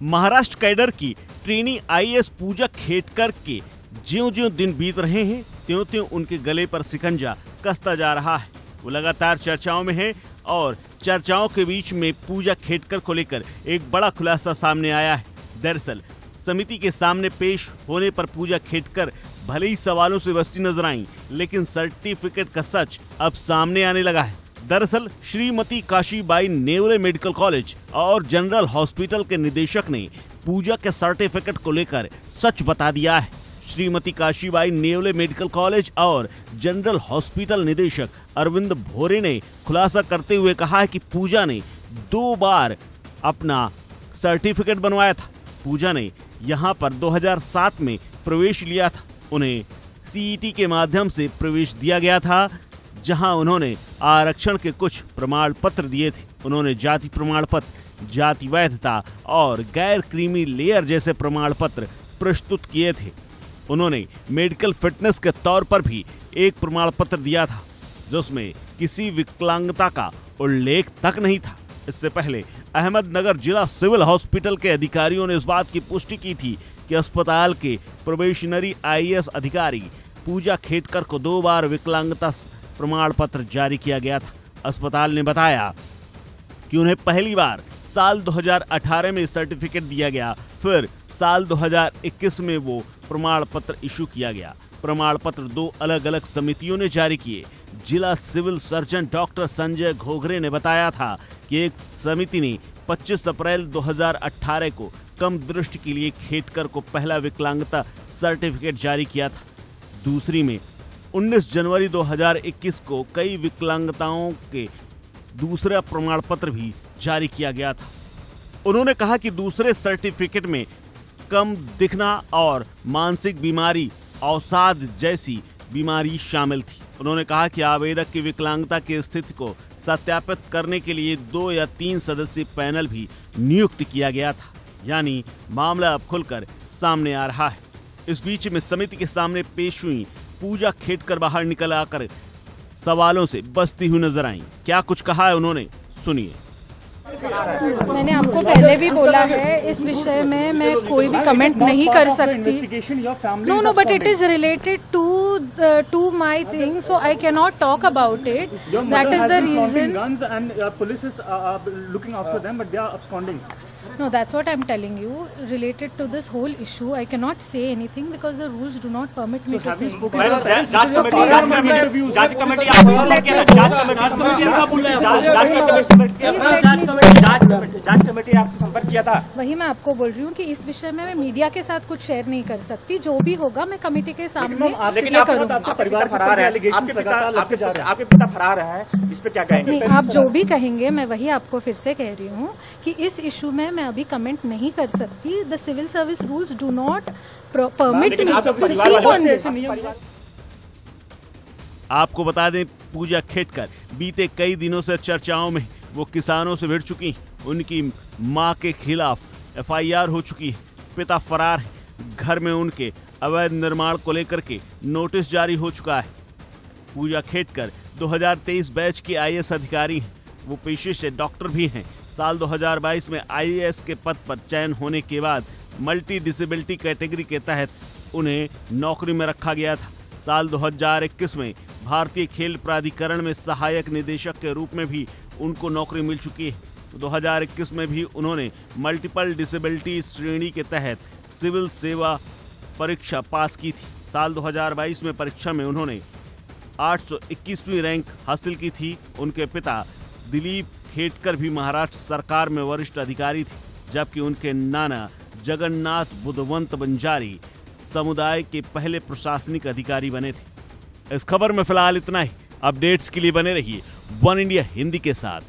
Maharashtra cadre की trainee IAS पूजा खेटकर के ज्यों-ज्यों दिन बीत रहे हैं त्यों-त्यों उनके गले पर शिकंजा कसता जा रहा है। वो लगातार चर्चाओं में है और चर्चाओं के बीच में पूजा खेटकर को लेकर एक बड़ा खुलासा सामने आया है। दरअसल समिति के सामने पेश होने पर पूजा खेटकर भले ही सवालों से बचती नजर आई, लेकिन सर्टिफिकेट का सच अब सामने आने लगा है। दरअसल श्रीमती काशीबाई नेवरे मेडिकल कॉलेज और जनरल हॉस्पिटल के निदेशक ने पूजा के सर्टिफिकेट को लेकर सच बता दिया है। श्रीमती काशीबाई नेवले मेडिकल कॉलेज और जनरल हॉस्पिटल निदेशक अरविंद भोरे ने खुलासा करते हुए कहा है कि पूजा ने 2 बार अपना सर्टिफिकेट बनवाया था। पूजा ने यहां पर 2007 में प्रवेश लिया था। उन्हें सीईटी के माध्यम से प्रवेश दिया गया था, जहां उन्होंने आरक्षण के कुछ प्रमाण पत्र दिए थे। उन्होंने जाति प्रमाण पत्र, जाति वैधता और गैर क्रीमी लेयर जैसे प्रमाण पत्र प्रस्तुत किए थे। उन्होंने मेडिकल फिटनेस के तौर पर भी एक प्रमाण पत्र दिया था, जिसमें किसी विकलांगता का उल्लेख तक नहीं था। इससे पहले अहमदनगर जिला सिविल हॉस्पिटल के अधिकारियों ने इस बात की पुष्टि की थी कि अस्पताल के प्रोबेशनरी आईएएस अधिकारी पूजा खेटकर को 2 बार विकलांगता प्रमाण पत्र जारी किया गया था। अस्पताल ने बताया कि उन्हें पहली बार साल 2018 में सर्टिफिकेट दिया गया, फिर साल 2021 में वो प्रमाण पत्र इशू किया गया। प्रमाण पत्र 2 अलग अलग समितियों ने जारी किए। जिला civil surgeon doctor Sanjay Ghoghre ने बताया था कि एक समिति ने 25 अप्रैल 2018 को कम दृष्टि के लिए खेटकर को पहला विकलांगता सर्टिफिकेट जारी किया था। दूसरी में 19 जनवरी 2021 को कई विकलांगताओं के दूसरा प्रमाण पत्र भी जारी किया गया था। उन्होंने कहा कि दूसरे सर्टिफिकेट में कम दिखना और मानसिक बीमारी, अवसाद जैसी बीमारी शामिल थी। उन्होंने कहा कि आवेदक की विकलांगता की स्थिति को सत्यापित करने के लिए 2 या 3 सदस्यीय पैनल भी नियुक्त किया गया था। यानी मामला अब खुलकर सामने आ रहा है। इस बीच में समिति के सामने पेश हुई पूजा खेटकर बाहर निकल आकर सवालों से बचती हुई नजर आई। क्या कुछ कहा है उन्होंने, सुनिए। मैंने आपको पहले भी बोला है, इस विषय में मैं कोई भी कमेंट नहीं कर सकती। No, but it is related to my thing, so I can not talk about it. That is the reason. No, that's what I'm telling you. Related to this whole issue, I cannot say anything because the rules do not permit me to say. जांच committee आपसे संपर्क किया था। वही मैं आपको बोल रही हूँ कि इस विषय में मैं मीडिया के साथ कुछ शेयर नहीं कर सकती। जो भी होगा मैं कमेटी के सामने करूँगी। आपका परिवार फरार है, आपके पिता फरार है, इस पे क्या कहेंगे? आप जो भी कहेंगे मैं वही आपको फिर से कह रही हूँ कि इस इशू में मैं अभी कमेंट नहीं कर सकती। The civil service rules do not permit me to speak on this. आपको बता दें, पूजा खेटकर बीते कई दिनों से चर्चाओं में वो किसानों से भिड़ चुकी। उनकी मां के खिलाफ एफआईआर हो चुकी है। पिता फरार है। घर में उनके अवैध निर्माण को लेकर के नोटिस जारी हो चुका है। पूजा खेटकर 2023 बैच के आईएएस अधिकारी हैं। वो पेशे से डॉक्टर भी हैं। साल 2022 में आईएएस के पद पर चयन होने के बाद मल्टी डिसेबिलिटी कैटेगरी के तहत उन्हें नौकरी में रखा गया था। साल 2021 में भारतीय खेल प्राधिकरण में सहायक निदेशक के रूप में भी उनको नौकरी मिल चुकी है। 2021 में भी उन्होंने मल्टीपल डिसेबिलिटी श्रेणी के तहत सिविल सेवा परीक्षा पास की थी। साल 2022 में परीक्षा में उन्होंने 821वीं रैंक हासिल की थी। उनके पिता दिलीप खेटकर भी महाराष्ट्र सरकार में वरिष्ठ अधिकारी थे, जबकि उनके नाना जगन्नाथ बुधवंत बंजारी समुदाय के पहले प्रशासनिक अधिकारी बने थे। इस खबर में फिलहाल इतना ही। अपडेट्स के लिए बने रहिए वन इंडिया हिंदी के साथ।